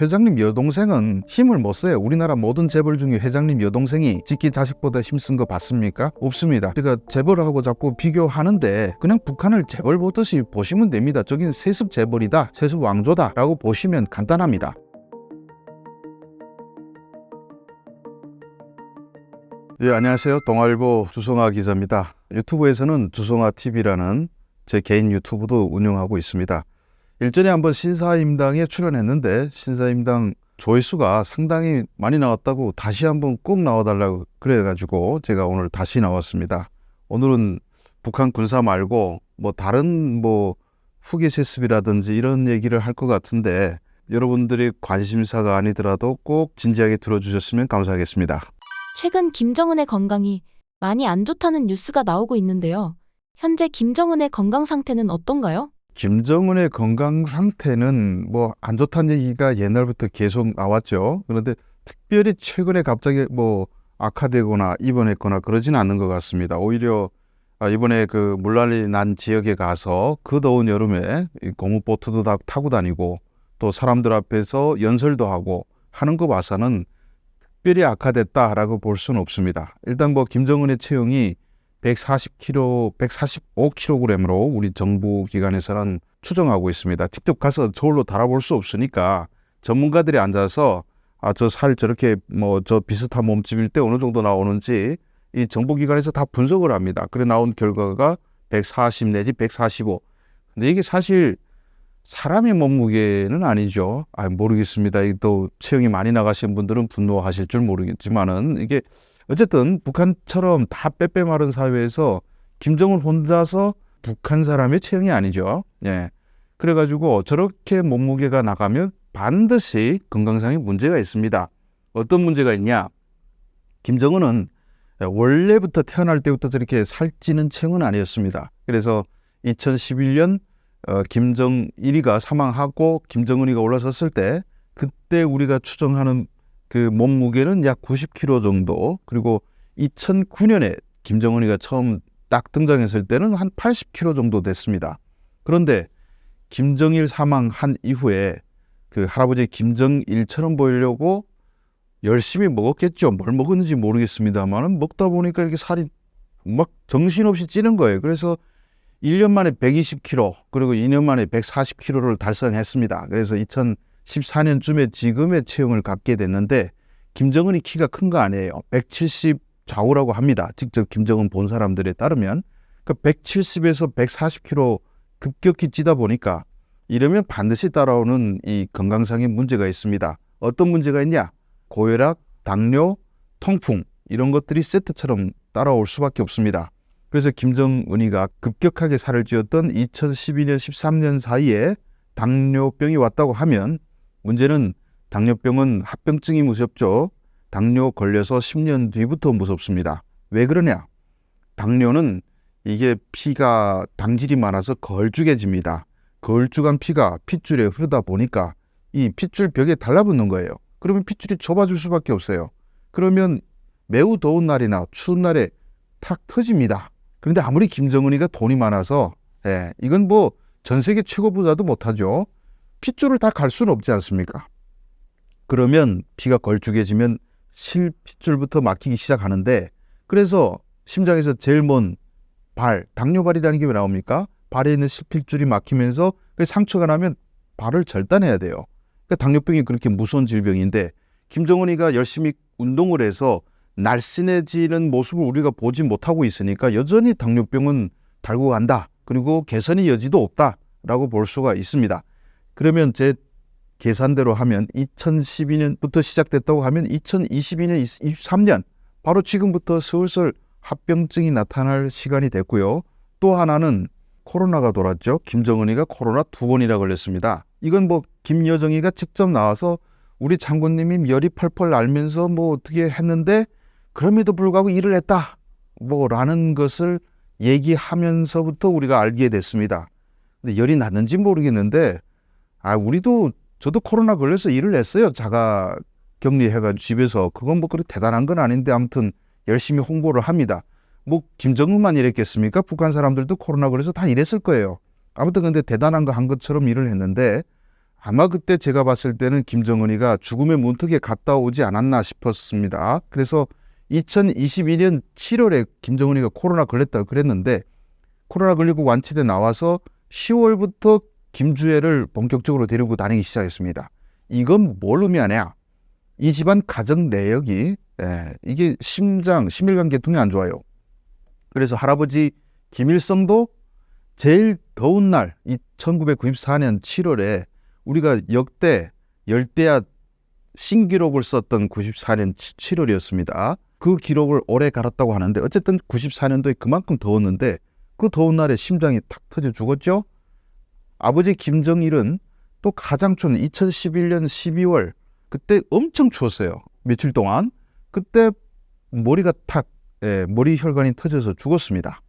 회장님 여동생은 힘을 못 써요. 우리나라 모든 재벌 중에 회장님 여동생이 직계 자식보다 힘쓴 거 봤습니까? 없습니다. 제가 재벌하고 자꾸 비교하는데 그냥 북한을 재벌 보듯이 보시면 됩니다. 저긴 세습 재벌이다, 세습 왕조다 라고 보시면 간단합니다. 예, 안녕하세요. 동아일보 주성아 기자입니다. 유튜브에서는 주성아TV라는 제 개인 유튜브도 운영하고 있습니다. 일전에 한번 신사임당에 출연했는데 신사임당 조회수가 상당히 많이 나왔다고 다시 한번 꼭 나와달라고 그래가지고 제가 오늘 다시 나왔습니다. 오늘은 북한 군사 말고 다른 후계 세습이라든지 이런 얘기를 할 것 같은데 여러분들이 관심사가 아니더라도 꼭 진지하게 들어주셨으면 감사하겠습니다. 최근 김정은의 건강이 많이 안 좋다는 뉴스가 나오고 있는데요. 현재 김정은의 건강 상태는 어떤가요? 김정은의 건강 상태는 안 좋다는 얘기가 옛날부터 계속 나왔죠. 그런데 특별히 최근에 갑자기 악화되거나 입원했거나 그러지는 않는 것 같습니다. 오히려 이번에 그 물난리 난 지역에 가서 그 더운 여름에 고무보트도 다 타고 다니고 또 사람들 앞에서 연설도 하고 하는 거 봐서는 특별히 악화됐다라고 볼 수는 없습니다. 일단 김정은의 체형이 145kg으로 우리 정부 기관에서는 추정하고 있습니다. 직접 가서 저울로 달아볼 수 없으니까 전문가들이 앉아서 저 살 저렇게 저 비슷한 몸집일 때 어느 정도 나오는지 이 정부기관에서 다 분석을 합니다. 그래 나온 결과가 140 내지 145. 근데 이게 사실 사람의 몸무게는 아니죠. 모르겠습니다. 또 체형이 많이 나가신 분들은 분노하실 줄 모르겠지만은 이게 어쨌든 북한처럼 다 빼빼 마른 사회에서 김정은 혼자서 북한 사람의 체형이 아니죠. 예. 그래가지고 저렇게 몸무게가 나가면 반드시 건강상의 문제가 있습니다. 어떤 문제가 있냐? 김정은은 원래부터 태어날 때부터 저렇게 살찌는 체형은 아니었습니다. 그래서 2011년 김정일이가 사망하고 김정은이가 올라섰을 때 그때 우리가 추정하는 그 몸무게는 약 90kg 정도, 그리고 2009년에 김정은이가 처음 딱 등장했을 때는 한 80kg 정도 됐습니다. 그런데 김정일 사망한 이후에 그 할아버지 김정일처럼 보이려고 열심히 먹었겠죠. 뭘 먹었는지 모르겠습니다만 먹다 보니까 이렇게 살이 막 정신없이 찌는 거예요. 그래서 1년 만에 120kg, 그리고 2년 만에 140kg를 달성했습니다. 그래서 2014년쯤에 지금의 체형을 갖게 됐는데 김정은이 키가 큰 거 아니에요. 170 좌우라고 합니다. 직접 김정은 본 사람들에 따르면. 그러니까 170에서 140kg 급격히 찌다 보니까 이러면 반드시 따라오는 이 건강상의 문제가 있습니다. 어떤 문제가 있냐? 고혈압, 당뇨, 통풍 이런 것들이 세트처럼 따라올 수밖에 없습니다. 그래서 김정은이가 급격하게 살을 찌었던 2012년, 13년 사이에 당뇨병이 왔다고 하면 문제는 당뇨병은 합병증이 무섭죠. 당뇨 걸려서 10년 뒤부터 무섭습니다. 왜 그러냐? 당뇨는 이게 피가 당질이 많아서 걸쭉해집니다. 걸쭉한 피가 핏줄에 흐르다 보니까 이 핏줄 벽에 달라붙는 거예요. 그러면 핏줄이 좁아질 수밖에 없어요. 그러면 매우 더운 날이나 추운 날에 탁 터집니다. 그런데 아무리 김정은이가 돈이 많아서 이건 전 세계 최고 부자도 못하죠. 핏줄을 다 갈 수는 없지 않습니까? 그러면 피가 걸쭉해지면 실핏줄부터 막히기 시작하는데, 그래서 심장에서 제일 먼 발, 당뇨발이라는 게 왜 나옵니까? 발에 있는 실핏줄이 막히면서 상처가 나면 발을 절단해야 돼요. 그러니까 당뇨병이 그렇게 무서운 질병인데 김정은이가 열심히 운동을 해서 날씬해지는 모습을 우리가 보지 못하고 있으니까 여전히 당뇨병은 달고 간다. 그리고 개선의 여지도 없다라고 볼 수가 있습니다. 그러면 제 계산대로 하면 2012년부터 시작됐다고 하면 2022년, 23년 바로 지금부터 슬슬 합병증이 나타날 시간이 됐고요. 또 하나는 코로나가 돌았죠. 김정은이가 코로나 2번이나 걸렸습니다. 이건 김여정이가 직접 나와서 우리 장군님이 열이 펄펄 날면서 어떻게 했는데 그럼에도 불구하고 일을 했다. 라는 것을 얘기하면서부터 우리가 알게 됐습니다. 근데 열이 났는지 모르겠는데 저도 코로나 걸려서 일을 했어요. 자가 격리해가지고 집에서. 그건 그렇게 대단한 건 아닌데 아무튼 열심히 홍보를 합니다. 김정은만 이랬겠습니까? 북한 사람들도 코로나 걸려서 다 일했을 거예요. 아무튼 근데 대단한 거 한 것처럼 일을 했는데 아마 그때 제가 봤을 때는 김정은이가 죽음의 문턱에 갔다 오지 않았나 싶었습니다. 그래서 2022년 7월에 김정은이가 코로나 걸렸다고 그랬는데 코로나 걸리고 완치돼 나와서 10월부터 김주애를 본격적으로 데리고 다니기 시작했습니다. 이건 뭘 의미하냐? 이 집안 가정 내역이 이게 심혈관계통이 안 좋아요. 그래서 할아버지 김일성도 제일 더운 날, 이 1994년 7월에 우리가 역대 열대야 신기록을 썼던 94년 7월이었습니다. 그 기록을 오래 갈았다고 하는데 어쨌든 94년도에 그만큼 더웠는데 그 더운 날에 심장이 탁 터져 죽었죠. 아버지 김정일은 또 가장 추운 2011년 12월 그때 엄청 추웠어요. 며칠 동안. 그때 머리가 머리 혈관이 터져서 죽었습니다.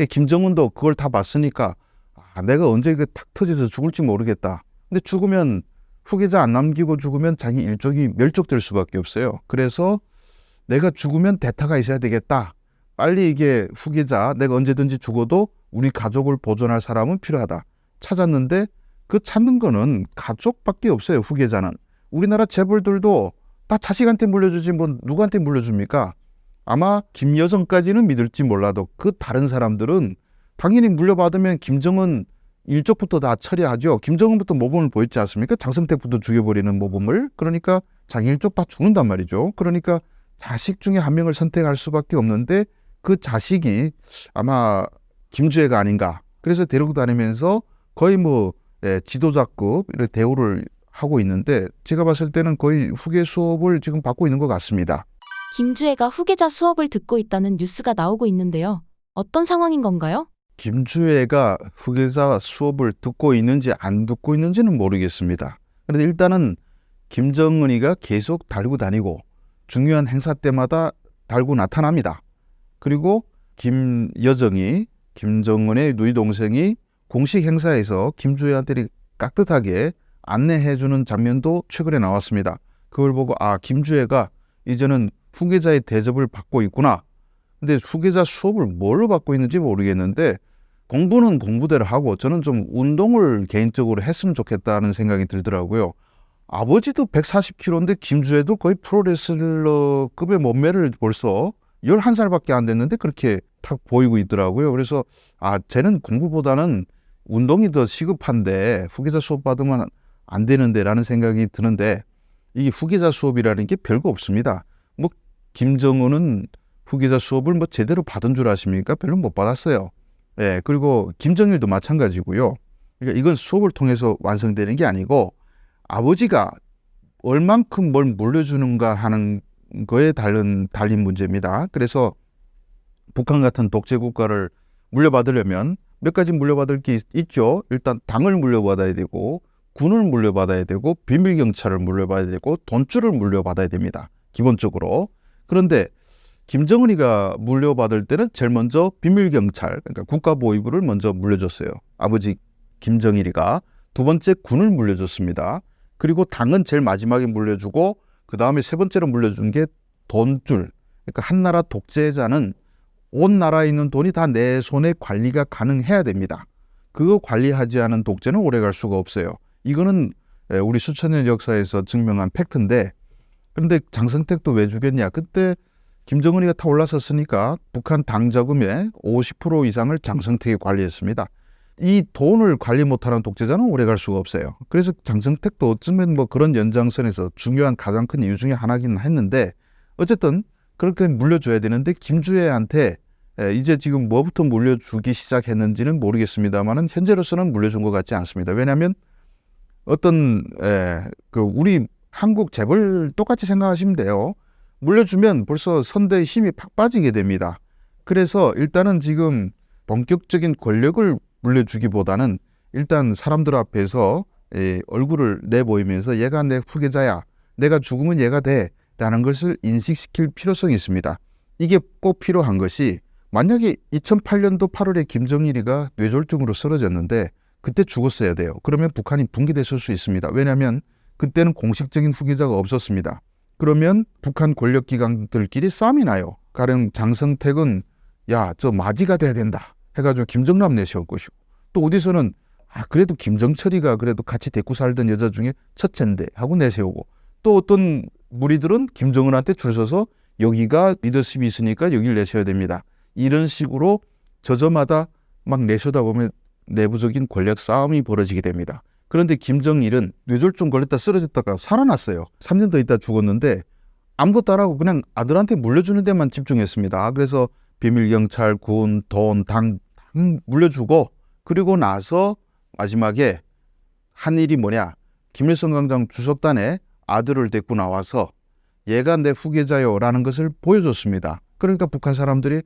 김정은도 그걸 다 봤으니까 내가 언제 이게 탁 터져서 죽을지 모르겠다. 근데 죽으면 후계자 안 남기고 죽으면 자기 일족이 멸족될 수밖에 없어요. 그래서 내가 죽으면 대타가 있어야 되겠다. 빨리 이게 후계자, 내가 언제든지 죽어도 우리 가족을 보존할 사람은 필요하다. 찾았는데 그 찾는 거는 가족밖에 없어요. 후계자는. 우리나라 재벌들도 다 자식한테 물려주지 뭐 누구한테 물려줍니까? 아마 김여정까지는 믿을지 몰라도 그 다른 사람들은 당연히 물려받으면 김정은 일족부터 다 처리하죠. 김정은부터 모범을 보였지 않습니까? 장성택부터 죽여버리는 모범을. 그러니까 자기 일족 다 죽는단 말이죠. 그러니까 자식 중에 한 명을 선택할 수밖에 없는데 그 자식이 아마 김주애가 아닌가. 그래서 데리고 다니면서 거의 지도자급 이렇게 대우를 하고 있는데 제가 봤을 때는 거의 후계 수업을 지금 받고 있는 것 같습니다. 김주애가 후계자 수업을 듣고 있다는 뉴스가 나오고 있는데요. 어떤 상황인 건가요? 김주애가 후계자 수업을 듣고 있는지 안 듣고 있는지는 모르겠습니다. 그런데 일단은 김정은이가 계속 달고 다니고 중요한 행사 때마다 달고 나타납니다. 그리고 김여정이 김정은의 누이 동생이 공식 행사에서 김주애한테 깍듯하게 안내해주는 장면도 최근에 나왔습니다. 그걸 보고 김주애가 이제는 후계자의 대접을 받고 있구나. 근데 후계자 수업을 뭘로 받고 있는지 모르겠는데 공부는 공부대로 하고 저는 좀 운동을 개인적으로 했으면 좋겠다는 생각이 들더라고요. 아버지도 140kg인데 김주애도 거의 프로레슬러급의 몸매를 벌써 11살밖에 안 됐는데 그렇게 탁 보이고 있더라고요. 그래서 쟤는 공부보다는 운동이 더 시급한데 후계자 수업 받으면 안 되는데 라는 생각이 드는데 이게 후계자 수업이라는 게 별거 없습니다. 김정은은 후계자 수업을 제대로 받은 줄 아십니까? 별로 못 받았어요. 그리고 김정일도 마찬가지고요. 그러니까 이건 수업을 통해서 완성되는 게 아니고 아버지가 얼만큼 뭘 물려주는가 하는 거에 달린 문제입니다. 그래서 북한 같은 독재 국가를 물려받으려면 몇 가지 물려받을 게 있죠. 일단 당을 물려받아야 되고 군을 물려받아야 되고 비밀경찰을 물려받아야 되고 돈줄을 물려받아야 됩니다. 기본적으로. 그런데 김정은이가 물려받을 때는 제일 먼저 비밀경찰, 그러니까 국가보위부를 먼저 물려줬어요. 아버지 김정일이가. 두 번째 군을 물려줬습니다. 그리고 당은 제일 마지막에 물려주고 그 다음에 세 번째로 물려준 게 돈줄. 그러니까 한 나라 독재자는 온 나라에 있는 돈이 다 내 손에 관리가 가능해야 됩니다. 그거 관리하지 않은 독재는 오래갈 수가 없어요. 이거는 우리 수천 년 역사에서 증명한 팩트인데 그런데 장성택도 왜 죽였냐? 그때 김정은이가 타 올라섰으니까 북한 당 자금의 50% 이상을 장성택이 관리했습니다. 이 돈을 관리 못하는 독재자는 오래갈 수가 없어요. 그래서 장성택도 어쩌면 그런 연장선에서 중요한 가장 큰 이유 중에 하나긴 했는데 어쨌든 그렇게 물려줘야 되는데 김주애한테 이제 지금 뭐부터 물려주기 시작했는지는 모르겠습니다만은 현재로서는 물려준 것 같지 않습니다. 왜냐하면 우리 한국 재벌 똑같이 생각하시면 돼요. 물려주면 벌써 선대의 힘이 팍 빠지게 됩니다. 그래서 일단은 지금 본격적인 권력을 물려주기보다는 일단 사람들 앞에서 얼굴을 내보이면서 얘가 내 후계자야. 내가 죽으면 얘가 돼. 라는 것을 인식시킬 필요성이 있습니다. 이게 꼭 필요한 것이 만약에 2008년도 8월에 김정일이가 뇌졸중으로 쓰러졌는데 그때 죽었어야 돼요. 그러면 북한이 붕괴됐을 수 있습니다. 왜냐하면 그때는 공식적인 후계자가 없었습니다. 그러면 북한 권력기관들끼리 싸움이 나요. 가령 장성택은 저 마지가 돼야 된다 해가지고 김정남 내세울 것이고 또 어디서는 그래도 김정철이가 그래도 같이 데리고 살던 여자 중에 첫째인데 하고 내세우고, 또 어떤 무리들은 김정은한테 줄 서서 여기가 리더십이 있으니까 여기를 내세워야 됩니다. 이런 식으로 저저마다 막 내세우다 보면 내부적인 권력 싸움이 벌어지게 됩니다. 그런데 김정일은 뇌졸중 걸렸다 쓰러졌다가 살아났어요. 3년 더 있다 죽었는데 아무것도 안 하고 그냥 아들한테 물려주는 데만 집중했습니다. 그래서 비밀경찰, 군, 돈, 당 물려주고, 그리고 나서 마지막에 한 일이 뭐냐, 김일성 광장 주석단에 아들을 데리고 나와서 얘가 내 후계자요 라는 것을 보여줬습니다. 그러니까 북한 사람들이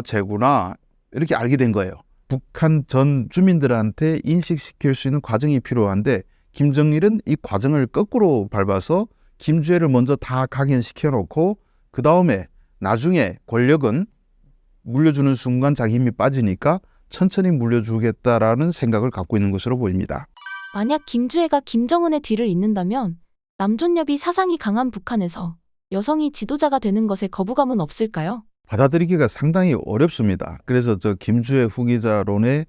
쟤구나 이렇게 알게 된 거예요. 북한 전 주민들한테 인식시킬 수 있는 과정이 필요한데 김정일은 이 과정을 거꾸로 밟아서 김주애를 먼저 다 각인시켜 놓고 그 다음에 나중에 권력은 물려주는 순간 자기 힘이 빠지니까 천천히 물려주겠다라는 생각을 갖고 있는 것으로 보입니다. 만약 김주애가 김정은의 뒤를 잇는다면 남존여비 사상이 강한 북한에서 여성이 지도자가 되는 것에 거부감은 없을까요? 받아들이기가 상당히 어렵습니다. 그래서 저 김주애 후계자론의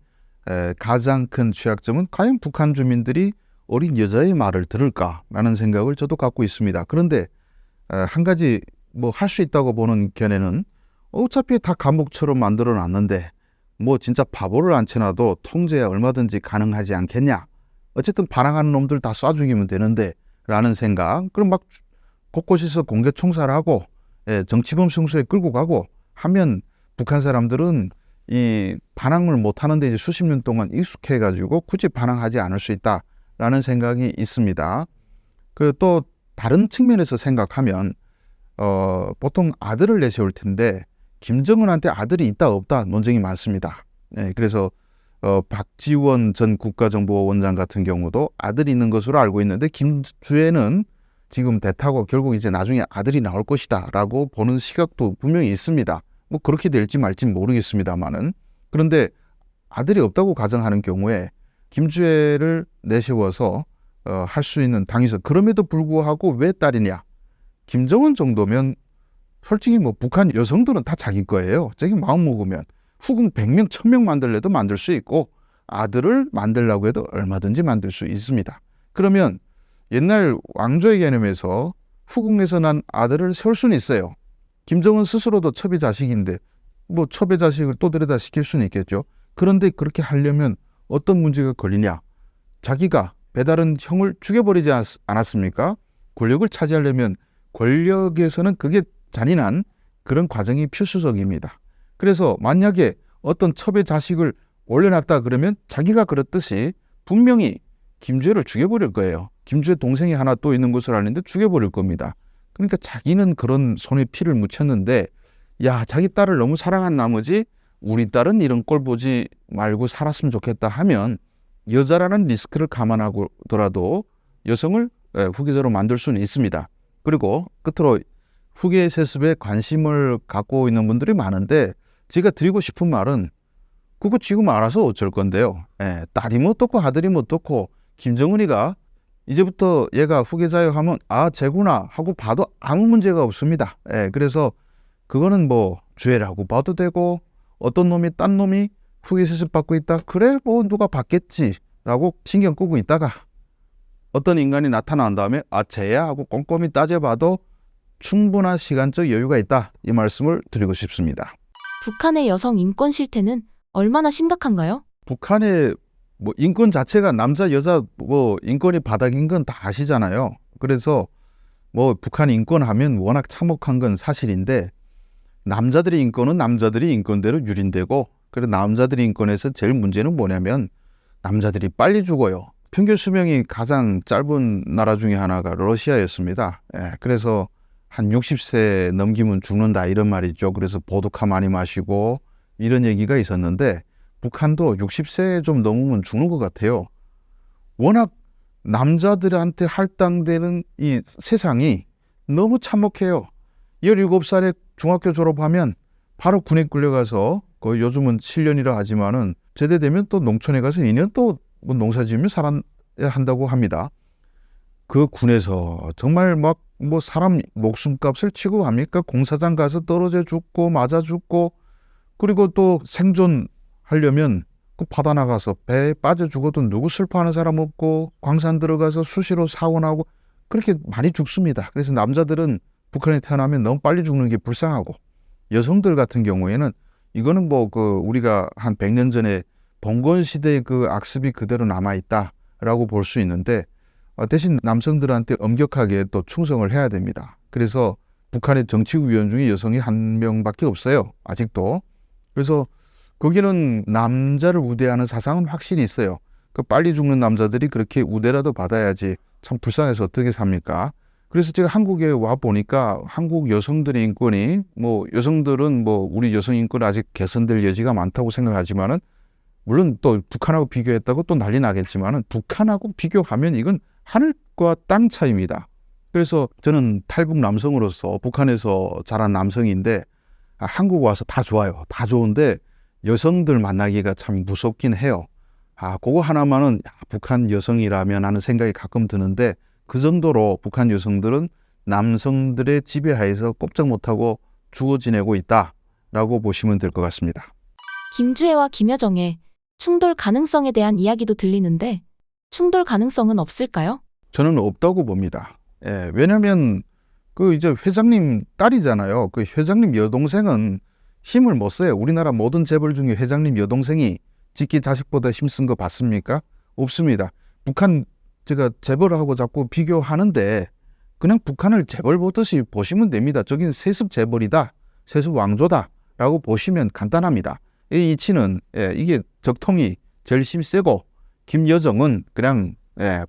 가장 큰 취약점은 과연 북한 주민들이 어린 여자의 말을 들을까라는 생각을 저도 갖고 있습니다. 그런데 한 가지 뭐 할 수 있다고 보는 견해는 어차피 다 감옥처럼 만들어 놨는데 뭐 진짜 바보를 앉혀놔도 통제야 얼마든지 가능하지 않겠냐. 어쨌든 반항하는 놈들 다 쏴 죽이면 되는데 라는 생각. 그럼 막 곳곳에서 공개 총살하고 정치범 성소에 끌고 가고 하면 북한 사람들은 이 반항을 못하는데 이제 수십 년 동안 익숙해가지고 굳이 반항하지 않을 수 있다라는 생각이 있습니다. 그리고 또 다른 측면에서 생각하면 보통 아들을 내세울 텐데 김정은한테 아들이 있다 없다 논쟁이 많습니다. 그래서 박지원 전 국가정보원장 같은 경우도 아들이 있는 것으로 알고 있는데 김주애는 지금 대타고 결국 이제 나중에 아들이 나올 것이다 라고 보는 시각도 분명히 있습니다. 뭐 그렇게 될지 말지 모르겠습니다만은. 그런데 아들이 없다고 가정하는 경우에 김주애를 내세워서 할 수 있는 당에서, 그럼에도 불구하고 왜 딸이냐, 김정은 정도면 솔직히 뭐 북한 여성들은 다 자기 거예요. 자기 마음 먹으면 후궁 100명 1000명 만들래도 만들 수 있고 아들을 만들려고 해도 얼마든지 만들 수 있습니다. 그러면 옛날 왕조의 개념에서 후궁에서 난 아들을 세울 수는 있어요. 김정은 스스로도 첩의 자식인데 뭐 첩의 자식을 또 데려다 시킬 수는 있겠죠. 그런데 그렇게 하려면 어떤 문제가 걸리냐, 자기가 배다른 형을 죽여버리지 않았습니까? 권력을 차지하려면 권력에서는 그게 잔인한 그런 과정이 필수적입니다. 그래서 만약에 어떤 첩의 자식을 올려놨다 그러면 자기가 그랬듯이 분명히 김주애를 죽여버릴 거예요. 김주애 동생이 하나 또 있는 것을 아는데 죽여버릴 겁니다. 그러니까 자기는 그런 손에 피를 묻혔는데 자기 딸을 너무 사랑한 나머지 우리 딸은 이런 꼴 보지 말고 살았으면 좋겠다 하면 여자라는 리스크를 감안하고더라도 여성을 후계자로 만들 수는 있습니다. 그리고 끝으로 후계 세습에 관심을 갖고 있는 분들이 많은데 제가 드리고 싶은 말은 그거 지금 알아서 어쩔 건데요. 딸이 뭐 어떻고 아들이 뭐 어떻고 김정은이가 이제부터 얘가 후계자요 하면 쟤구나 하고 봐도 아무 문제가 없습니다. 그래서 그거는 뭐 주애라고 봐도 되고 어떤 놈이 딴 놈이 후계 세습 받고 있다. 그래 뭐 누가 받겠지라고 신경 끄고 있다가 어떤 인간이 나타난 다음에 쟤야 하고 꼼꼼히 따져봐도 충분한 시간적 여유가 있다. 이 말씀을 드리고 싶습니다. 북한의 여성 인권 실태는 얼마나 심각한가요? 북한의 뭐 인권 자체가 남자 여자 뭐 인권이 바닥인 건 다 아시잖아요. 그래서 뭐 북한 인권 하면 워낙 참혹한 건 사실인데 남자들의 인권은 남자들이 인권대로 유린되고, 그리고 남자들의 인권에서 제일 문제는 뭐냐면 남자들이 빨리 죽어요. 평균 수명이 가장 짧은 나라 중에 하나가 러시아였습니다. 그래서 한 60세 넘기면 죽는다 이런 말이죠. 그래서 보드카 많이 마시고 이런 얘기가 있었는데 북한도 60세 좀 넘으면 죽는 것 같아요. 워낙 남자들한테 할당되는 이 세상이 너무 참혹해요. 17살에 중학교 졸업하면 바로 군에 끌려가서 거의 요즘은 7년이라 하지만은 제대되면 또 농촌에 가서 2년 또 뭐 농사 지으며 살아야 한다고 합니다. 그 군에서 정말 막 뭐 사람 목숨값을 치고 합니까? 공사장 가서 떨어져 죽고 맞아 죽고, 그리고 또 생존하려면 그 바다 나가서 배에 빠져 죽어도 누구 슬퍼하는 사람 없고, 광산 들어가서 수시로 사고 나고 그렇게 많이 죽습니다. 그래서 남자들은 북한에 태어나면 너무 빨리 죽는 게 불쌍하고, 여성들 같은 경우에는 이거는 뭐 그 우리가 한 100년 전에 봉건 시대의 그 악습이 그대로 남아 있다라고 볼 수 있는데, 대신 남성들한테 엄격하게 또 충성을 해야 됩니다. 그래서 북한의 정치위원 중에 여성이 한 명밖에 없어요, 아직도. 그래서 거기는 남자를 우대하는 사상은 확실히 있어요. 그 빨리 죽는 남자들이 그렇게 우대라도 받아야지 참 불쌍해서 어떻게 삽니까? 그래서 제가 한국에 와 보니까 한국 여성들의 인권이, 뭐 여성들은 뭐 우리 여성 인권 아직 개선될 여지가 많다고 생각하지만은, 물론 또 북한하고 비교했다고 또 난리 나겠지만은, 북한하고 비교하면 이건 하늘과 땅 차이입니다. 그래서 저는 탈북 남성으로서 북한에서 자란 남성인데, 한국 와서 다 좋아요. 다 좋은데 여성들 만나기가 참 무섭긴 해요. 그거 하나만은 북한 여성이라면 하는 생각이 가끔 드는데, 그 정도로 북한 여성들은 남성들의 지배하에서 꼼짝 못하고 죽어 지내고 있다라고 보시면 될 것 같습니다. 김주애와 김여정의 충돌 가능성에 대한 이야기도 들리는데 충돌 가능성은 없을까요? 저는 없다고 봅니다. 왜냐하면 그 이제 회장님 딸이잖아요. 그 회장님 여동생은 힘을 못 써요. 우리나라 모든 재벌 중에 회장님 여동생이 직계 자식보다 힘쓴 거 봤습니까? 없습니다. 북한 제가 재벌하고 자꾸 비교하는데, 그냥 북한을 재벌 보듯이 보시면 됩니다. 저긴 세습 재벌이다, 세습 왕조다라고 보시면 간단합니다. 이 이치는 이게 적통이 제일 힘 세고, 김여정은 그냥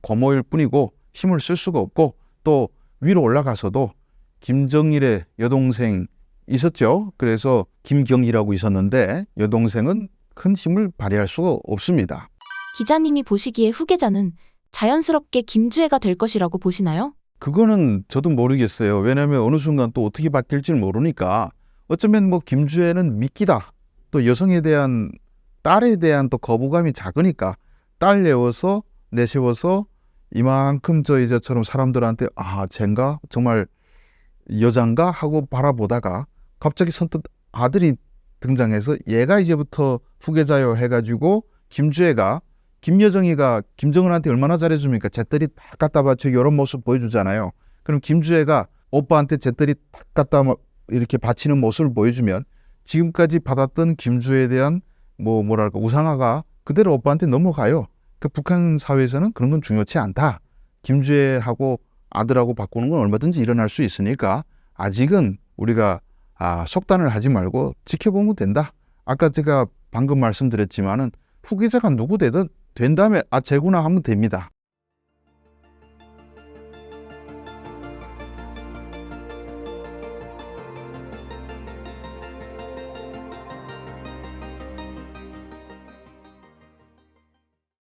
고모일 뿐이고 힘을 쓸 수가 없고, 또 위로 올라가서도 김정일의 여동생 있었죠. 그래서 김경희라고 있었는데 여동생은 큰 힘을 발휘할 수가 없습니다. 기자님이 보시기에 후계자는 자연스럽게 김주애가 될 것이라고 보시나요? 그거는 저도 모르겠어요. 왜냐하면 어느 순간 또 어떻게 바뀔지 모르니까. 어쩌면 뭐 김주애는 미끼다, 또 여성에 대한, 딸에 대한 또 거부감이 작으니까 딸 내세워서 이만큼 저 이제처럼 사람들한테 쟨가 정말 여잔가 하고 바라보다가 갑자기 선뜻 아들이 등장해서 얘가 이제부터 후계자요 해가지고, 김주애가, 김여정이가 김정은한테 얼마나 잘해줍니까? 잿더리 딱 갖다 바쳐 이런 모습 보여주잖아요. 그럼 김주애가 오빠한테 잿더리 딱 갖다 이렇게 바치는 모습을 보여주면 지금까지 받았던 김주애에 대한 뭐랄까 우상화가 그대로 오빠한테 넘어가요. 그 북한 사회에서는 그런 건 중요치 않다. 김주애하고 아들하고 바꾸는 건 얼마든지 일어날 수 있으니까 아직은 우리가 속단을 하지 말고 지켜보면 된다. 아까 제가 방금 말씀드렸지만은 후계자가 누구 되든 된 다음에 재구나 하면 됩니다.